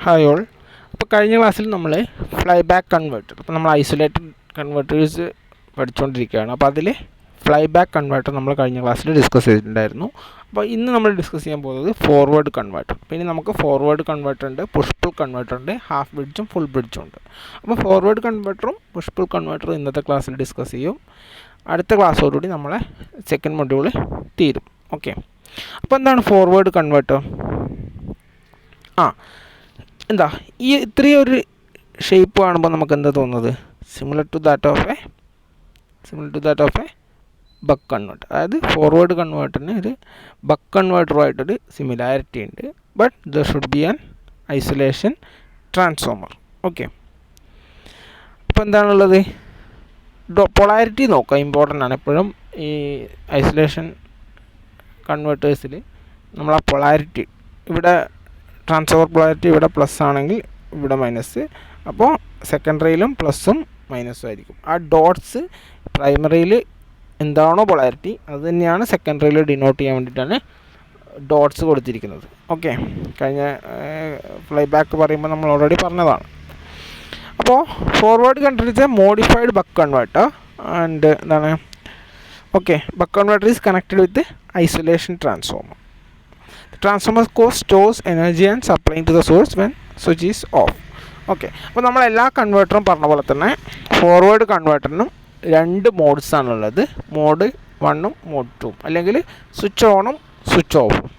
Hi all. അപ്പോൾ കഴിഞ്ഞ ക്ലാസ്സിൽ നമ്മൾ ഫ്ലൈബാക്ക് കൺവേർട്ടർ, അപ്പോൾ നമ്മൾ ഐസൊലേറ്റഡ് കൺവേർട്ടേഴ്സ് പഠിച്ചുകൊണ്ടിരിക്കുകയാണ്. അപ്പോൾ അതിൽ ഫ്ലൈബാക്ക് കൺവേർട്ടർ നമ്മൾ കഴിഞ്ഞ ക്ലാസ്സിൽ ഡിസ്കസ് ചെയ്തിട്ടുണ്ടായിരുന്നു. അപ്പോൾ ഇന്ന് നമ്മൾ ഡിസ്കസ് ചെയ്യാൻ പോകുന്നത് ഫോർവേഡ് കൺവേർട്ടർ. പിന്നെ നമുക്ക് ഫോർവേഡ് കൺവേർട്ടർ ഉണ്ട്, പുഷ് പുൾ കൺവേർട്ടർ ഉണ്ട്, ഹാഫ് ബ്രിഡ്ജും ഫുൾ ബ്രിഡ്ജും ഉണ്ട്. അപ്പോൾ ഫോർവേഡ് കൺവേർട്ടറും പുഷ് പുൾ കൺവേർട്ടറും ഇന്നത്തെ ക്ലാസ്സിൽ ഡിസ്കസ് ചെയ്യും. അടുത്ത ക്ലാസ്സോടുകൂടി നമ്മളെ സെക്കൻഡ് മൊഡ്യൂൾ തീരും. ഓക്കെ, അപ്പോൾ എന്താണ് ഫോർവേഡ് കൺവേർട്ടർ? എന്താ ഈ ഇത്രയും ഒരു ഷേപ്പ് കാണുമ്പോൾ നമുക്ക് എന്താ തോന്നുന്നത്? Similar to that of a buck converter. അതായത് ഫോർവേഡ് കൺവേർട്ടറിന് ഒരു ബക്ക് കൺവേർട്ടറുമായിട്ടൊരു സിമിലാരിറ്റി ഉണ്ട്. But there should be an isolation transformer. Okay, അപ്പോൾ എന്താണുള്ളത്? പൊളാരിറ്റി നോക്കുക, ഇമ്പോർട്ടൻ്റ് ആണ്. എപ്പോഴും ഈ ഐസൊലേഷൻ കൺവേർട്ടേഴ്സിൽ നമ്മൾ ആ പൊളാരിറ്റി, ഇവിടെ ട്രാൻസ്ഫോമർ പൊളാരിറ്റി ഇവിടെ പ്ലസ് ആണെങ്കിൽ ഇവിടെ മൈനസ്, അപ്പോൾ സെക്കൻഡറിയിലും പ്ലസ്സും മൈനസും ആയിരിക്കും. ആ ഡോട്ട്സ് പ്രൈമറിയിൽ എന്താണോ പൊളാരിറ്റി അത് തന്നെയാണ് സെക്കൻഡറിയിൽ ഡിനോട്ട് ചെയ്യാൻ വേണ്ടിയിട്ടാണ് ഡോട്ട്സ് കൊടുത്തിരിക്കുന്നത്. ഓക്കെ, കഴിഞ്ഞ ഫ്ലൈബാക്ക് പറയുമ്പോൾ നമ്മൾ ഓൾറെഡി പറഞ്ഞതാണ്. അപ്പോൾ forward converter is a modified buck converter and എന്താണ്? Okay, buck converter is connected with isolation transformer. Transformer stores energy and supplying to the source when switch is off. Okay, അപ്പോൾ നമ്മൾ എല്ലാ കൺവേർട്ടറും പറഞ്ഞ പോലെ തന്നെ ഫോർവേഡ് കൺവേർട്ടറിനും രണ്ട് മോഡ്സ് ആണുള്ളത്, mode 1ഉം mode 2ഉം, അല്ലെങ്കിൽ സ്വിച്ച് ഓണും സ്വിച്ച് ഓഫും.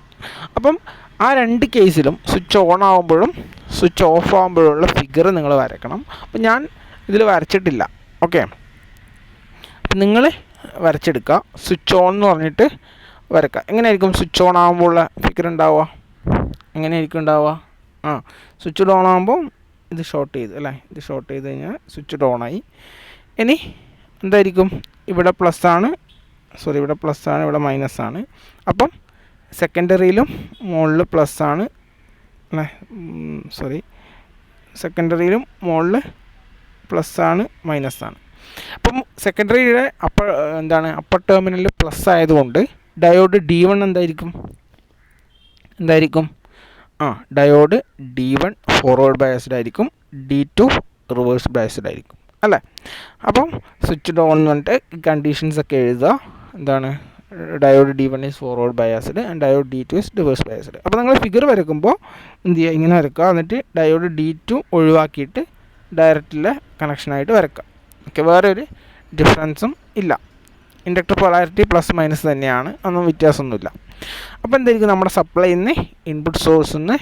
അപ്പം ആ രണ്ട് കേസിലും സ്വിച്ച് ഓൺ ആകുമ്പോഴും സ്വിച്ച് ഓഫ് ആകുമ്പോഴുള്ള ഫിഗർ നിങ്ങൾ വരയ്ക്കണം. അപ്പം ഞാൻ ഇതിൽ വരച്ചിട്ടില്ല. ഓക്കെ, അപ്പം നിങ്ങൾ വരച്ചെടുക്കുക. സ്വിച്ച് ഓൺ എന്ന് പറഞ്ഞിട്ട് വരക്കുക. എങ്ങനെയായിരിക്കും സ്വിച്ച് ഓൺ ആകുമ്പോഴുള്ള ഫിഗർ ഉണ്ടാവുക? എങ്ങനെയായിരിക്കും ഉണ്ടാവുക? സ്വിച്ച് ഓൺ ആകുമ്പോൾ ഇത് ഷോർട്ട് ചെയ്ത് അല്ലേ, ഇത് ഷോർട്ട് ചെയ്ത് കഴിഞ്ഞാൽ സ്വിച്ച് ഓണായി. ഇനി എന്തായിരിക്കും? ഇവിടെ പ്ലസ് ആണ്, ഇവിടെ പ്ലസ് ആണ്, ഇവിടെ മൈനസ് ആണ്. അപ്പം സെക്കൻഡറിയിലും മുകളിൽ പ്ലസ് ആണ് അല്ലേ, സെക്കൻഡറിയിലും മുകളിൽ പ്ലസ് ആണ്, മൈനസ് ആണ്. അപ്പം സെക്കൻഡറിയുടെ അപ്പർ ടെർമിനലിൽ പ്ലസ് ആയതുകൊണ്ട് ഡയോഡ് D1 എന്തായിരിക്കും? ഡയോഡ് D1 ഫോർവേഡ് ബയസ്ഡ് ആയിരിക്കും, D2 റിവേഴ്സ് ബയസ്ഡ് ആയിരിക്കും അല്ലേ. അപ്പം സ്വിച്ച് ഓൺ എന്ന് പറഞ്ഞിട്ട് കണ്ടീഷൻസ് ഒക്കെ എഴുതുക. എന്താണ്? Diode D1 is forward biased and diode D2 is reverse biased. അപ്പോൾ നിങ്ങൾ ഫിഗർ വരയ്ക്കുമ്പോൾ എന്ത് ചെയ്യുക? ഇങ്ങനെ വരയ്ക്കുക. എന്നിട്ട് ഡയോഡ് D2 ഒഴിവാക്കിയിട്ട് ഡയറക്റ്റിലെ കണക്ഷനായിട്ട് വരയ്ക്കുക. ഓക്കെ, വേറെ ഒരു ഡിഫറൻസും ഇല്ല. ഇൻഡക്ടർ പൊളാരിറ്റി പ്ലസ് മൈനസ് തന്നെയാണ്, ഒന്നും വ്യത്യാസമൊന്നുമില്ല. അപ്പോൾ എന്തായിരിക്കും? നമ്മുടെ സപ്ലൈയിൽ നിന്ന് ഇൻപുട്ട് സോഴ്സിൽ നിന്ന്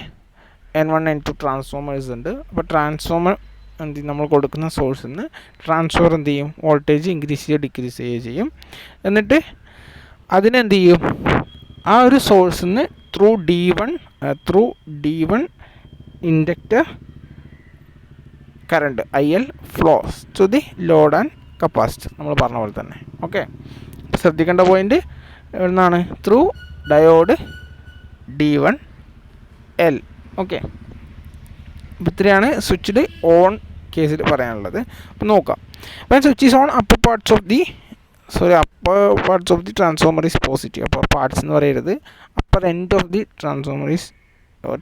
N1 N2 ട്രാൻസ്ഫോമേഴ്സ് ഉണ്ട്. അപ്പോൾ ട്രാൻസ്ഫോമർ എന്ത് ചെയ്യും? നമ്മൾ കൊടുക്കുന്ന സോഴ്സിൽ നിന്ന് ട്രാൻസ്ഫോമർ എന്ത് ചെയ്യും? വോൾട്ടേജ് ഇൻക്രീസ് ചെയ്യുകയോ ഡിക്രീസ് ചെയ്യുകയോ ചെയ്യും. എന്നിട്ട് അതിനെന്ത് ചെയ്യും? ആ ഒരു സോഴ്സിൽ നിന്ന് through D1 inductor current IL flows to the load and capacitor, നമ്മൾ പറഞ്ഞ പോലെ തന്നെ. ഓക്കെ, ശ്രദ്ധിക്കേണ്ട പോയിൻ്റ് എന്നാണ്? Through diode D1 L. Okay, അപ്പോൾ ഇത്രയാണ് സ്വിച്ച്ഡ് ഓൺ കേസിൽ പറയാനുള്ളത്. അപ്പോൾ നോക്കാം. അപ്പോൾ switch is on upper parts of the transformer is positive. അപ്പോൾ പാർട്സ് എന്ന് പറയരുത്, upper end of the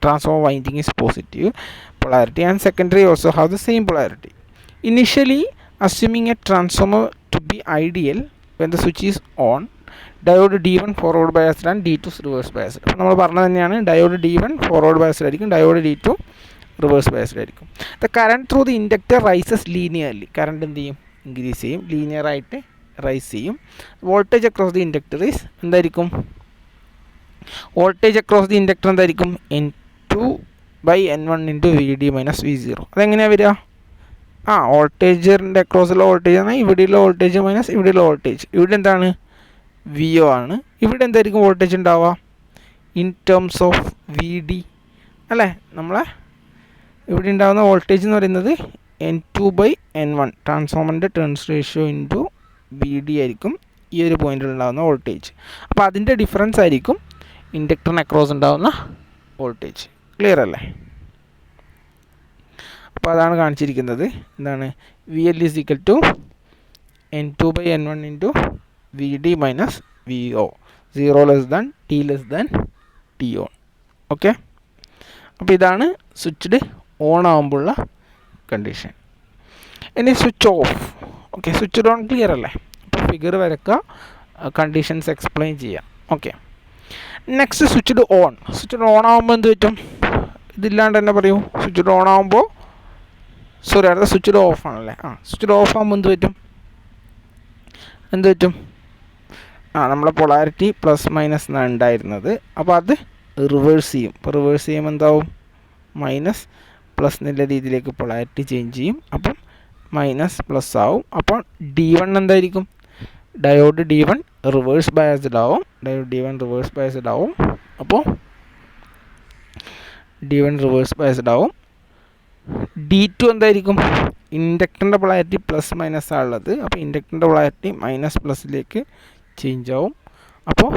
transformer winding is positive polarity and secondary also have the same polarity. Initially, assuming a transformer to be ideal when the switch is on, diode D1 forward biased and D2 reverse biased. അപ്പോൾ നമ്മൾ പറഞ്ഞത് തന്നെയാണ്, diode D1 forward biased ആയിരിക്കും, diode D2 reverse biased ആയിരിക്കും. The current through the inductor rises linearly. Current എന്ത് ചെയ്യും? Increase ചെയ്യും, linear ആയിട്ട് റൈസ് ചെയ്യും. Voltage across the inductor is എന്തായിരിക്കും? വോൾട്ടേജ് അക്രോസ് ദി ഇൻഡക്ടർ എന്തായിരിക്കും? N2/N1 × VD - V0. അതെങ്ങനെയാണ് വരിക? വോൾട്ടേജിൻ്റെ അക്രോസുള്ള വോൾട്ടേജ് ആണ് ഇവിടെയുള്ള വോൾട്ടേജ് മൈനസ് ഇവിടെയുള്ള വോൾട്ടേജ്. ഇവിടെ എന്താണ്? VO ആണ്. ഇവിടെ എന്തായിരിക്കും വോൾട്ടേജ് ഉണ്ടാവുക? ഇൻ ടേംസ് ഓഫ് VD അല്ലേ. നമ്മളെ ഇവിടെ ഉണ്ടാകുന്ന വോൾട്ടേജ് എന്ന് പറയുന്നത് N2/N1 ട്രാൻസ്ഫോമറിൻ്റെ ടേൺസ് റേഷ്യോ ഇൻറ്റു VD ആയിരിക്കും ഈ ഒരു പോയിന്റിൽ ഉണ്ടാകുന്ന വോൾട്ടേജ്. അപ്പോൾ അതിൻ്റെ ഡിഫറൻസ് ആയിരിക്കും ഇൻഡക്ടറിന് അക്രോസ് ഉണ്ടാകുന്ന വോൾട്ടേജ്. ക്ലിയർ അല്ലേ? അപ്പോൾ അതാണ് കാണിച്ചിരിക്കുന്നത്. എന്താണ്? VL is equal to N2/N1 × VD - VO. 0 less than T less than T on. Okay, അപ്പോൾ ഇതാണ് സ്വിച്ച്ഡ് ഓൺ ആകുമ്പോഴുള്ള കണ്ടീഷൻ. ഇനി switch off. Okay, switch on clear അല്ലേ? അപ്പോൾ ഫിഗർ വരയ്ക്കുക, കണ്ടീഷൻസ് എക്സ്പ്ലെയിൻ ചെയ്യാം. Okay, next switch on. Switch on ആകുമ്പോൾ എന്ത് പറ്റും? ഇതില്ലാണ്ട് തന്നെ പറയൂ. സ്വിച്ച് ഓൺ ആകുമ്പോൾ, സോറി, അടുത്ത സ്വിച്ച് ഓഫ് ആണല്ലേ. സ്വിച്ച് ഓഫ് ആകുമ്പോൾ എന്ത് പറ്റും? നമ്മളെ പൊളാരിറ്റി പ്ലസ് മൈനസ് എന്നാണ് ഉണ്ടായിരുന്നത്. അപ്പോൾ അത് റിവേഴ്സ് ചെയ്യും. അപ്പോൾ റിവേഴ്സ് ചെയ്യുമ്പോൾ എന്താവും? മൈനസ് പ്ലസ് എന്നുള്ള രീതിയിലേക്ക് പൊളാരിറ്റി ചേഞ്ച് ചെയ്യും. അപ്പം മൈനസ് പ്ലസ് ആവും. അപ്പോൾ D1 എന്തായിരിക്കും? ഡയോഡ് D1 റിവേഴ്സ് ബയസ്ഡ് ആവും. ഡയോഡ് D1 റിവേഴ്സ് ബയസ്ഡ് ആവും. അപ്പോൾ D1 റിവേഴ്സ് ബയസ്ഡ് ആവും. D2 എന്തായിരിക്കും? ഇൻഡക്ടറിൻ്റെ പൊളാരിറ്റി പ്ലസ് മൈനസ് ആണുള്ളത്. അപ്പോൾ ഇൻഡക്ടറിൻ്റെ പൊളാരിറ്റി മൈനസ് പ്ലസ്സിലേക്ക് ചേഞ്ച് ആവും. അപ്പോൾ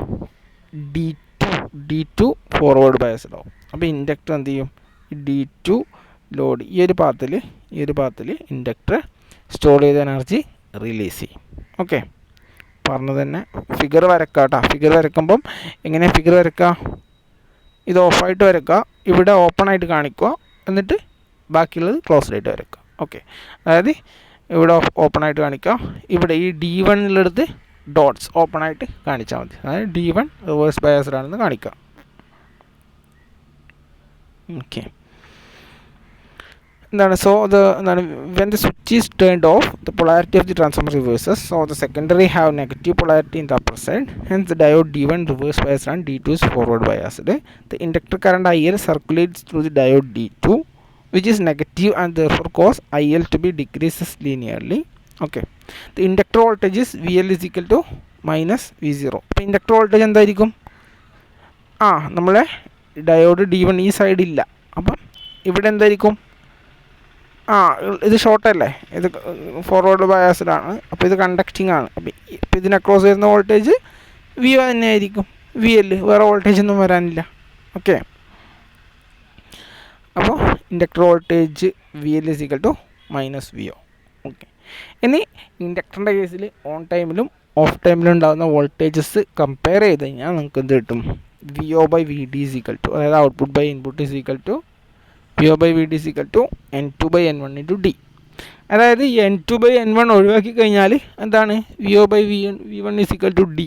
D2 ഫോർവേഡ് ബയസ്ഡ് ആവും. അപ്പോൾ ഇൻഡക്ടർ എന്ത് ചെയ്യും? D2 ലോഡ് ഈ ഒരു പാത്തിൽ ഇൻഡക്ടർ സ്റ്റോർ ചെയ്ത എനർജി റിലീസ് ചെയ്യും. ഓക്കെ, പറഞ്ഞു തന്നെ ഫിഗർ വരക്കാം കേട്ടോ. ഫിഗർ വരക്കുമ്പം എങ്ങനെയാണ് ഫിഗർ വരക്കുക? ഇത് ഓഫായിട്ട് വരക്കുക, ഇവിടെ ഓപ്പൺ ആയിട്ട് കാണിക്കുക, എന്നിട്ട് ബാക്കിയുള്ളത് ക്ലോസ്ഡ് ആയിട്ട് വരക്കുക. ഓക്കെ, അതായത് ഇവിടെ ഓപ്പൺ ആയിട്ട് കാണിക്കുക, ഇവിടെ ഈ D1 ഡോട്ട്സ് ഓപ്പൺ ആയിട്ട് കാണിച്ചാൽ മതി. അതായത് D1 റിവേഴ്സ് ബയസ്ഡ് ആണെന്ന് കാണിക്കുക. ഓക്കെ, എന്താണ്? So when the switch is turned off, the polarity of the transformer reverses. So the secondary have negative polarity in the upper side. Hence the diode D1 reverse biased and D2 is forward biased. The inductor current IL circulates through the diode D2, which is negative and therefore cause IL to be decreases linearly. Okay, the inductor voltage is VL is equal to minus V0. അപ്പോൾ inductor voltage എന്തായിരിക്കും? നമ്മളെ diode D1 ഈ side ഇല്ല. അപ്പം ഇവിടെ എന്തായിരിക്കും? ഇത് ഷോർട്ടല്ലേ, ഇത് ഫോർവേഡ് ബയാസ്ഡ് ആണ്. അപ്പോൾ ഇത് കണ്ടക്റ്റിംഗ് ആണ്. അപ്പോൾ ഇതിന് അക്രോസ് വരുന്ന വോൾട്ടേജ് VO തന്നെ ആയിരിക്കും. VL, വേറെ വോൾട്ടേജ് ഒന്നും വരാനില്ല. ഓക്കെ, അപ്പോൾ inductor voltage VL is equal to minus VO. Okay, ഇനി ഇൻഡക്ടറിൻ്റെ കേസിൽ ഓൺ ടൈമിലും ഓഫ് ടൈമിലും ഉണ്ടാകുന്ന വോൾട്ടേജസ് കമ്പയർ ചെയ്ത് കഴിഞ്ഞാൽ നമുക്ക് എന്ത് കിട്ടും? VO by VD is equal to, അതായത് output by input is equal to VO by VD is equal to N2 by N1 into D. അതായത് N2 by N1 ഒഴിവാക്കി കഴിഞ്ഞാൽ എന്താണ്? VO by V1 is equal to D,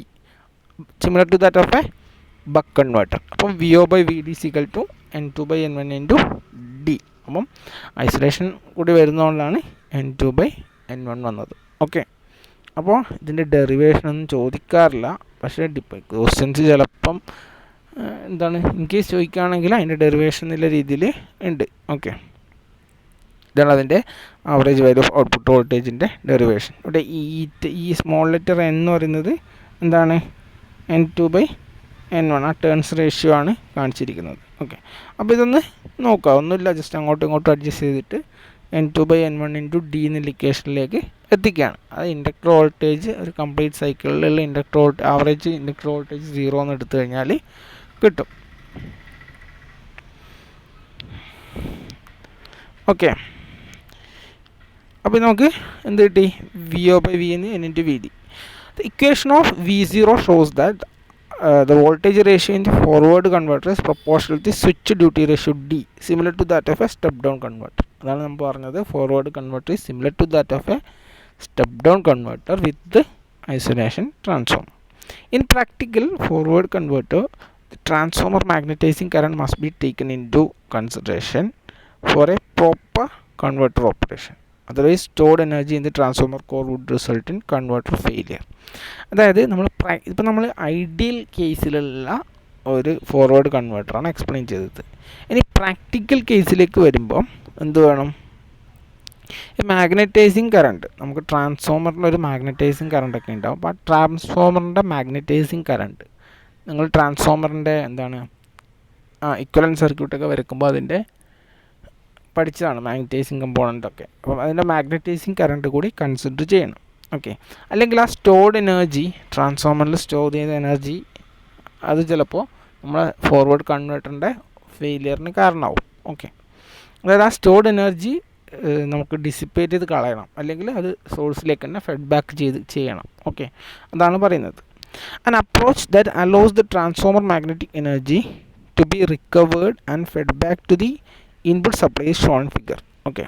similar to that of a buck converter. അപ്പം VO by VD is equal to N2 by N1 into D. അപ്പം isolation കൂടി വരുന്നതുകൊണ്ടാണ് N2 by N1 വന്നത്. Okay, അപ്പോൾ ഇതിൻ്റെ derivation ഒന്നും ചോദിക്കാറില്ല, പക്ഷേ questions ചിലപ്പം എന്താണ് ഇൻ കേസ് ചോദിക്കുകയാണെങ്കിൽ അതിൻ്റെ ഡെറിവേഷൻ എന്നുള്ള രീതിയിൽ ഉണ്ട്. ഓക്കെ, ഇതാണ് അതിൻ്റെ ആവറേജ് വാല്യൂ ഓഫ് ഔട്ട്പുട്ട് വോൾട്ടേജിൻ്റെ ഡെറിവേഷൻ. ഇവിടെ ഈ സ്മോൾ ലെറ്റർ N എന്ന് പറയുന്നത് എന്താണ്? N2 by N1, ആ ടേൺസ് റേഷ്യോ ആണ് കാണിച്ചിരിക്കുന്നത്. ഓക്കെ, അപ്പോൾ ഇതൊന്ന് നോക്കുക, ഒന്നുമില്ല, ജസ്റ്റ് അങ്ങോട്ടും ഇങ്ങോട്ടും അഡ്ജസ്റ്റ് ചെയ്തിട്ട് N2 by N1 into D എന്നുള്ള ഇക്വേഷനിലേക്ക് എത്തിക്കുകയാണ്. അത് ഇൻഡക്ടർ വോൾട്ടേജ് ഒരു കംപ്ലീറ്റ് സൈക്കിളിലുള്ള ആവറേജ് ഇൻഡക്ടർ വോൾട്ടേജ് 0 എന്ന് എടുത്തു കഴിഞ്ഞാൽ കിട്ടും. ഓക്കെ, അപ്പോൾ നമുക്ക് എന്ത് കിട്ടി? VO by V N into VD. The equation of V0 shows that the voltage ratio in the forward converter is proportional to the switch duty ratio D, similar to that of a step down converter. അതാണ് നമ്മൾ പറഞ്ഞത്, forward converter is similar to that of a step down converter with the isolation transformer. In practical forward converter, the transformer magnetizing current must be taken into consideration for a proper converter operation. Otherwise stored energy in the transformer core would result in converter failure. അതായത് നമ്മൾ ideal കേസിലുള്ള ഒരു forward കൺവേർട്ടറാണ് explain ചെയ്തത്. ഇനി practical കേസിലേക്ക് വരുമ്പോൾ എന്ത് വേണം? Magnetizing current, നമുക്ക് ട്രാൻസ്ഫോമറിനൊരു മാഗ്നറ്റൈസിങ് കറണ്ടൊക്കെ ഉണ്ടാവും. അപ്പോൾ ആ ട്രാൻസ്ഫോമറിൻ്റെ മാഗ്നറ്റൈസിങ് കറണ്ട് നിങ്ങൾ ട്രാൻസ്ഫോമറിൻ്റെ എന്താണ് ഇക്വലൻറ്റ് സർക്യൂട്ടൊക്കെ വരയ്ക്കുമ്പോൾ അതിൻ്റെ പഠിച്ചതാണ് മാഗ്നറ്റൈസിങ് കമ്പോണൻ്റൊക്കെ. അപ്പം അതിൻ്റെ മാഗ്നറ്റൈസിങ് കറണ്ട് കൂടി കൺസിഡർ ചെയ്യണം. ഓക്കെ, അല്ലെങ്കിൽ ആ സ്റ്റോർഡ് എനർജി, ട്രാൻസ്ഫോമറിൽ സ്റ്റോർ ചെയ്ത എനർജി, അത് ചിലപ്പോൾ നമ്മളെ ഫോർവേഡ് കൺവേർട്ടറിൻ്റെ ഫെയിലിയറിന് കാരണമാവും. ഓക്കെ, അതായത് ആ സ്റ്റോർഡ് എനർജി നമുക്ക് ഡിസിപ്പേറ്റ് ചെയ്ത് കളയണം, അല്ലെങ്കിൽ അത് സോഴ്സിലേക്ക് തന്നെ ഫീഡ്ബാക്ക് ചെയ്യണം. ഓക്കെ, അതാണ് പറയുന്നത്. An approach that allows the transformer magnetic energy to be recovered and fed back to the input supply is shown in figure. Okay,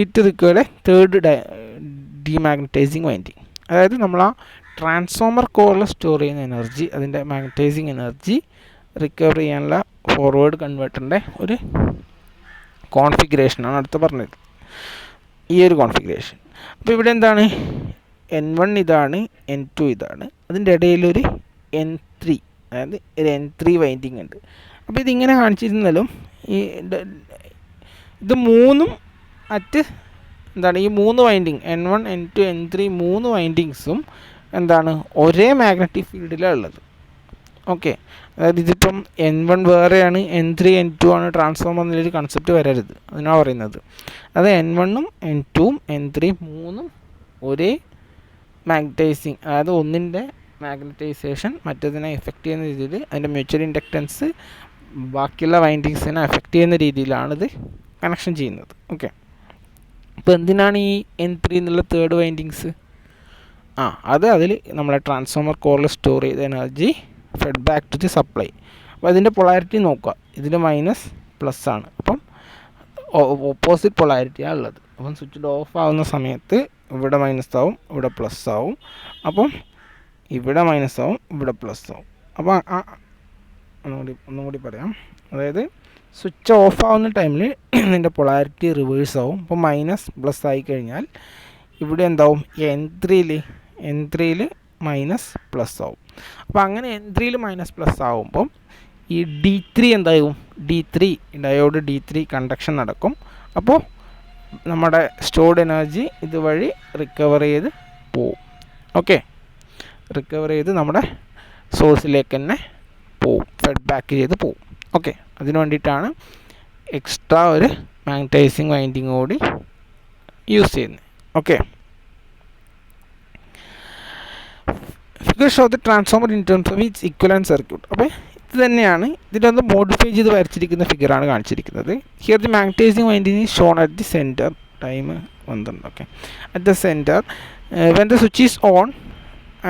it requires a third demagnetizing winding. അതായത് നമ്മൾ ആ transformer കോറിൽ store ചെയ്യുന്ന energy, അതിൻ്റെ magnetizing energy recover ചെയ്യാനുള്ള forward കൺവേർട്ടറിൻ്റെ ഒരു കോൺഫിഗറേഷനാണ് അടുത്ത് പറഞ്ഞത്, ഈ ഒരു കോൺഫിഗറേഷൻ. അപ്പോൾ ഇവിടെ എന്താണ്, N1 ഇതാണ്, N2 ഇതാണ്, അതിൻ്റെ ഇടയിലൊരു N3, അതായത് ഒരു N3 വൈൻഡിങ് ഉണ്ട്. അപ്പോൾ ഇതിങ്ങനെ കാണിച്ചിരുന്നാലും ഇത് മൂന്നും എന്താണ്, ഈ 3 വൈൻഡിങ് N1, N2, N3 3 വൈൻഡിങ്സും എന്താണ്, ഒരേ മാഗ്നറ്റിക് ഫീൽഡിലാണ് ഉള്ളത്. ഓക്കെ, അതായത് ഇതിപ്പം N1 വേറെയാണ്, N3, N2 ആണ് ട്രാൻസ്ഫോമർ എന്നുള്ളൊരു കൺസെപ്റ്റ് വരരുത്, അതിനാണ് പറയുന്നത്. അത് N1ഉം N2ഉം N3 3ഉം ഒരേ മാഗ്നറ്റൈസിങ്, അതായത് ഒന്നിൻ്റെ മാഗ്നറ്റൈസേഷൻ മറ്റേതിനെ എഫക്റ്റ് ചെയ്യുന്ന രീതിയിൽ, അതിൻ്റെ മ്യൂച്വൽ ഇൻഡക്റ്റൻസ് ബാക്കിയുള്ള വൈൻഡിങ്സിനെ എഫക്റ്റ് ചെയ്യുന്ന രീതിയിലാണിത് കണക്ഷൻ ചെയ്യുന്നത്. ഓക്കെ, അപ്പോൾ എന്തിനാണ് ഈ N3 എന്നുള്ള തേർഡ് വൈൻഡിങ്സ്? അതിൽ നമ്മളെ ട്രാൻസ്ഫോമർ കോറിൽ സ്റ്റോർ ചെയ്ത energy fed back to the supply. അപ്പോൾ അതിൻ്റെ പൊളാരിറ്റി നോക്കുക, ഇതിൽ മൈനസ് പ്ലസ് ആണ്, അപ്പം ഓപ്പോസിറ്റ് പൊളാരിറ്റിയാണ് ഉള്ളത്. അപ്പം സ്വിച്ച് ഓഫ് ആവുന്ന സമയത്ത് ഇവിടെ മൈനസ് ആവും, ഇവിടെ പ്ലസ് ആവും, അപ്പം ഇവിടെ മൈനസ് ആവും, ഇവിടെ പ്ലസ് ആവും. അപ്പോൾ ഒന്നും കൂടി പറയാം, അതായത് സ്വിച്ച് ഓഫ് ആവുന്ന ടൈമിൽ ഇതിൻ്റെ പൊളാരിറ്റി റിവേഴ്സ് ആവും. അപ്പോൾ മൈനസ് പ്ലസ് ആയി കഴിഞ്ഞാൽ ഇവിടെ എന്താവും, N3യിൽ മൈനസ് പ്ലസ് ആവും. അപ്പോൾ അങ്ങനെ N3യിൽ മൈനസ് പ്ലസ് ആവുമ്പം ഈ D3 എന്താവും, ഡയോഡ് D3 കണ്ടക്ഷൻ നടക്കും. അപ്പോൾ നമ്മുടെ സ്റ്റോർഡ് എനർജി ഇതുവഴി റിക്കവർ ചെയ്ത് പോവും. ഓക്കെ, റിക്കവർ ചെയ്ത് നമ്മുടെ സോഴ്സിലേക്ക് തന്നെ പോവും, ഫെഡ് ബാക്ക് ചെയ്ത് പോവും. ഓക്കെ, അതിന് വേണ്ടിയിട്ടാണ് എക്സ്ട്രാ ഒരു മാഗ്നറ്റൈസിങ് വൈൻഡിങ് കൂടി യൂസ് ചെയ്യുന്നത്. Okay, figure show the transformer in terms of its equivalent circuit. അപ്പോൾ ഇത് തന്നെയാണ്, ഇതിൻ്റെ ഒന്ന് മോഡിഫൈ ചെയ്ത് വരച്ചിരിക്കുന്ന ഫിഗറാണ് കാണിച്ചിരിക്കുന്നത്. Here the magnetizing winding is shown at the centre, time 12. Okay, at the centre when the switch is on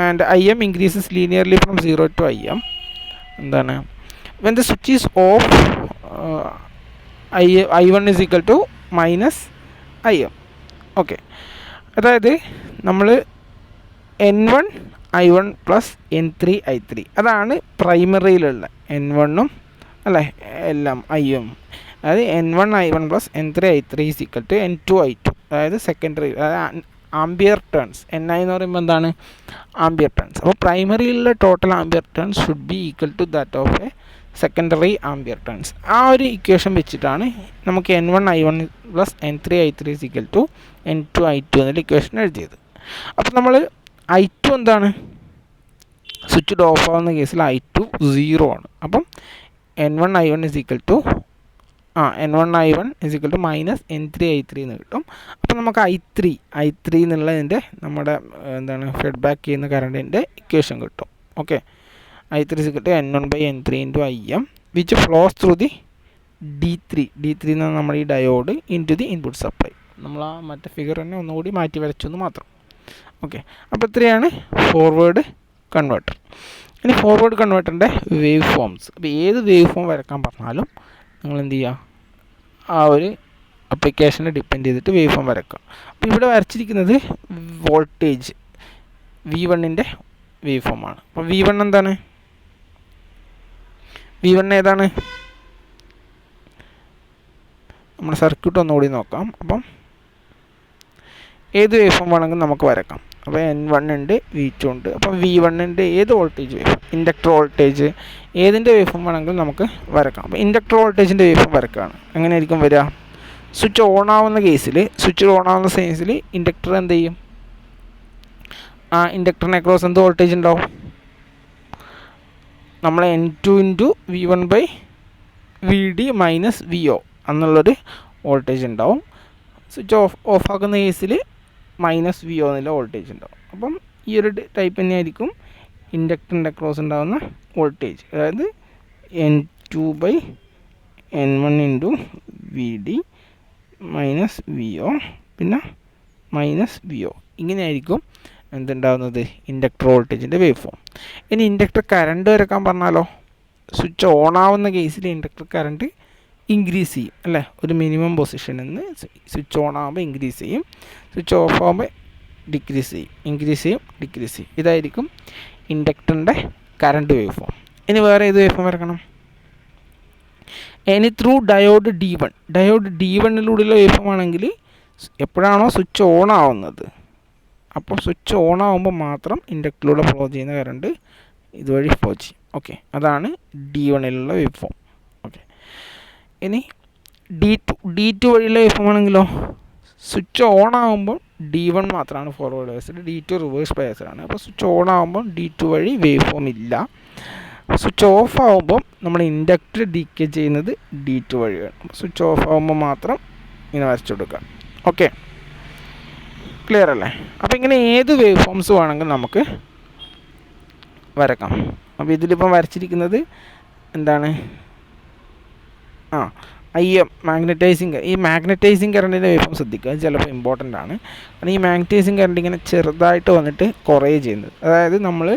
and IM increases linearly from 0 to IM. എന്താണ്, when the switch is off, I1 is equal to minus IM. Okay, അതായത് നമ്മൾ N1 I1 plus N3 I3 അതാണ് പ്രൈമറിയിലുള്ള N1ഉം അല്ലേ എല്ലാം IM. അതായത് N1 I1 plus N3 I3 is equal to N2 I2. അതായത് secondary, അതായത് ampere turns. NI എന്ന് പറയുമ്പോൾ എന്താണ്, ആംബിയർ ടേൺസ്. അപ്പോൾ പ്രൈമറിയിലുള്ള total ampere turns should be equal to that of a secondary ampere turns. ആ ഒരു ഇക്വേഷൻ വെച്ചിട്ടാണ് നമുക്ക് N1 I1 plus N3 I3 is equal to N2 I2 എന്നുള്ള ഇക്വേഷൻ എഴുതിയത്. അപ്പോൾ നമ്മൾ I2 എന്താണ്, സ്വിച്ച് ഓഫ് ആവുന്ന കേസിൽ I2 0 ആണ്. അപ്പം N1 I1 is equal to minus N3 I3 എന്ന് കിട്ടും. അപ്പോൾ നമുക്ക് I3 എന്നുള്ളതിൻ്റെ നമ്മുടെ എന്താണ് ഫീഡ് ബാക്ക് ചെയ്യുന്ന കറണ്ടിൻ്റെ ഇക്വേഷൻ കിട്ടും. Okay, I3 is equal to N1/N3 into IM which flows through the D3 എന്നാണ് നമ്മുടെ ഈ diode into the input supply. നമ്മൾ ആ മറ്റേ ഫിഗർ തന്നെ ഒന്നുകൂടി മാറ്റി വരച്ചെന്ന് മാത്രം. ഓക്കെ, അപ്പോൾ ഇത്രയാണ് ഫോർവേഡ് കൺവേർട്ടർ. ഇനി ഫോർവേഡ് കൺവേർട്ടറിൻ്റെ വേവ് ഫോംസ്. അപ്പോൾ ഏത് വേവ് ഫോം വരക്കാൻ പറഞ്ഞാലും നിങ്ങൾ എന്ത് ചെയ്യുക, ആ ഒരു അപ്ലിക്കേഷനെ ഡിപ്പെൻഡ് ചെയ്തിട്ട് വേവ് ഫോം വരക്കുക. അപ്പോൾ ഇവിടെ വരച്ചിരിക്കുന്നത് വോൾട്ടേജ് V1ൻ്റെ വേവ് ഫോമാണ്. അപ്പോൾ V1 എന്താണ്, V1 ഏതാണ്, നമ്മുടെ സർക്യൂട്ട് ഒന്നുകൂടി നോക്കാം. അപ്പം ഏത് വേവ് ഫോം വേണമെങ്കിലും നമുക്ക് വരക്കാം. അപ്പോൾ N1 ഉണ്ട്, V2 ഉണ്ട്. അപ്പോൾ V1ൻ്റെ ഏത് വോൾട്ടേജ് വേവ്, ഇൻഡക്ടർ വോൾട്ടേജ് ഏതിൻ്റെ വേവ് ഫോം വേണമെങ്കിലും നമുക്ക് വരക്കാം. അപ്പോൾ ഇൻഡക്ടർ വോൾട്ടേജിൻ്റെ വേവ് ഫോം വരക്കുകയാണ്. എങ്ങനെയായിരിക്കും വരിക, സ്വിച്ച് ഓൺ ആവുന്ന കേസിൽ ഇൻഡക്ടർ എന്ത് ചെയ്യും, ആ ഇൻഡക്ടറിനെ അക്രോസ് എന്ത് വോൾട്ടേജ് ഉണ്ടാവും, നമ്മൾ N2 into V1/VD minus VO എന്നുള്ളൊരു വോൾട്ടേജ് ഉണ്ടാവും. സ്വിച്ച് ഓഫ് ആക്കുന്ന കേസിൽ മൈനസ് VO എന്നുള്ള വോൾട്ടേജ് ഉണ്ടാവും. അപ്പം ഈ ഒരു ടൈപ്പ് തന്നെയായിരിക്കും ഇൻഡക്ടറിൻ്റെ അക്രോസ് ഉണ്ടാകുന്ന വോൾട്ടേജ്. അതായത് N2/N1 into VD minus VO പിന്നെ മൈനസ് VO. ഇങ്ങനെയായിരിക്കും എന്തുണ്ടാകുന്നത്, ഇൻഡക്ടർ വോൾട്ടേജിൻ്റെ വേവ് ഫോം. ഇനി ഇൻഡക്ടർ കറണ്ട് വരക്കാൻ പറഞ്ഞാലോ, സ്വിച്ച് ഓൺ ആവുന്ന കേസിൽ ഇൻഡക്ടർ കറണ്ട് ഇൻക്രീസ് ചെയ്യും അല്ലേ, ഒരു മിനിമം പൊസിഷനിൽ നിന്ന് സ്വിച്ച് ഓൺ ആകുമ്പോൾ ഇൻക്രീസ് ചെയ്യും, സ്വിച്ച് ഓഫ് ആകുമ്പോൾ ഡിക്രീസ് ചെയ്യും, ഇൻക്രീസ് ചെയ്യും, ഡിക്രീസ് ചെയ്യും. ഇതായിരിക്കും ഇൻഡക്ടറിൻ്റെ കറണ്ട് വേവ് ഫോം. ഇനി വേറെ ഏത് വേവ് ഫോം വരക്കണം? ഇനി ത്രൂ ഡയോഡ് D1. ഡയോഡ് D1-ലൂടെയുള്ള വേവ് ഫോം ആണെങ്കിൽ എപ്പോഴാണോ സ്വിച്ച് ഓൺ ആവുന്നത്, അപ്പോൾ സ്വിച്ച് ഓൺ ആകുമ്പോൾ മാത്രം ഇൻഡക്ടറിലൂടെ ഫ്ലോ ചെയ്യുന്ന കറണ്ട് ഇതുവഴി ഫ്ലോ ചെയ്യും. ഓക്കെ, അതാണ് D1-ലുള്ള വേവ് ഫോം. ഓക്കെ, ഇനി D2 വഴിയുള്ള വേവ് ഫോം ആണെങ്കിലോ, സ്വിച്ച് ഓൺ ആകുമ്പോൾ D1 മാത്രമാണ് ഫോർവേഡ് ബയസ്ഡ്, D2 റിവേഴ്സ് ബയസ്ഡാണ്. അപ്പോൾ സ്വിച്ച് ഓൺ ആകുമ്പോൾ D2 വഴി വേവ് ഫോം ഇല്ല. സ്വിച്ച് ഓഫ് ആകുമ്പോൾ നമ്മൾ ഇൻഡക്ടർ ഡീക്കേ ചെയ്യുന്നത് D2 വഴിയാണ്. സ്വിച്ച് ഓഫ് ആകുമ്പോൾ മാത്രം ഇങ്ങനെ വരച്ചു കൊടുക്കുക. ഓക്കെ, ക്ലിയർ അല്ലേ? അപ്പോൾ ഇങ്ങനെ ഏത് വേവ് ഫോംസ് വേണമെങ്കിലും നമുക്ക് വരക്കാം. അപ്പോൾ ഇതിലിപ്പം വരച്ചിരിക്കുന്നത് എന്താണ്? IM magnetizing. ഈ മാഗ്നറ്റൈസിങ് കറണ്ടിൻ്റെ വേവ് ഫോം ശ്രദ്ധിക്കുക, അത് ചിലപ്പോൾ ഇമ്പോർട്ടൻ്റ് ആണ്. കാരണം ഈ മാഗ്നറ്റൈസിങ് കറണ്ട് ഇങ്ങനെ ചെറുതായിട്ട് വന്നിട്ട് കുറേ ചെയ്യുന്നത്, അതായത് നമ്മൾ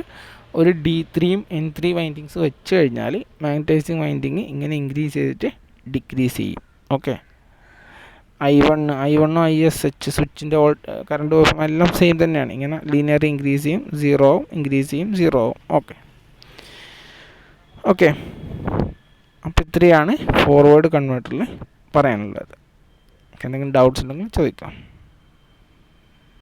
ഒരു D3യും N3 വൈൻഡിങ്സ് വെച്ച് കഴിഞ്ഞാൽ മാഗ്നറ്റൈസിങ് വൈൻഡിങ് ഇങ്ങനെ ഇൻക്രീസ് ചെയ്തിട്ട് ഡിക്രീസ് ചെയ്യും. ഓക്കെ, I1, ISH സ്വിച്ചിൻ്റെ കറണ്ട് വേവ് ഫോം എല്ലാം സെയിം തന്നെയാണ്. ഇങ്ങനെ ലീനിയർ ഇൻക്രീസ് ചെയ്യും, 0 ആവും, ഇൻക്രീസ് ചെയ്യും, 0 ആവും. ഓക്കെ, അപ്പോൾ ഇത്രയാണ് ഫോർവേഡ് കൺവേർട്ടറിൽ പറയാനുള്ളത്. എന്തെങ്കിലും ഡൗട്ട്സ് ഉണ്ടെങ്കിൽ ചോദിക്കാം.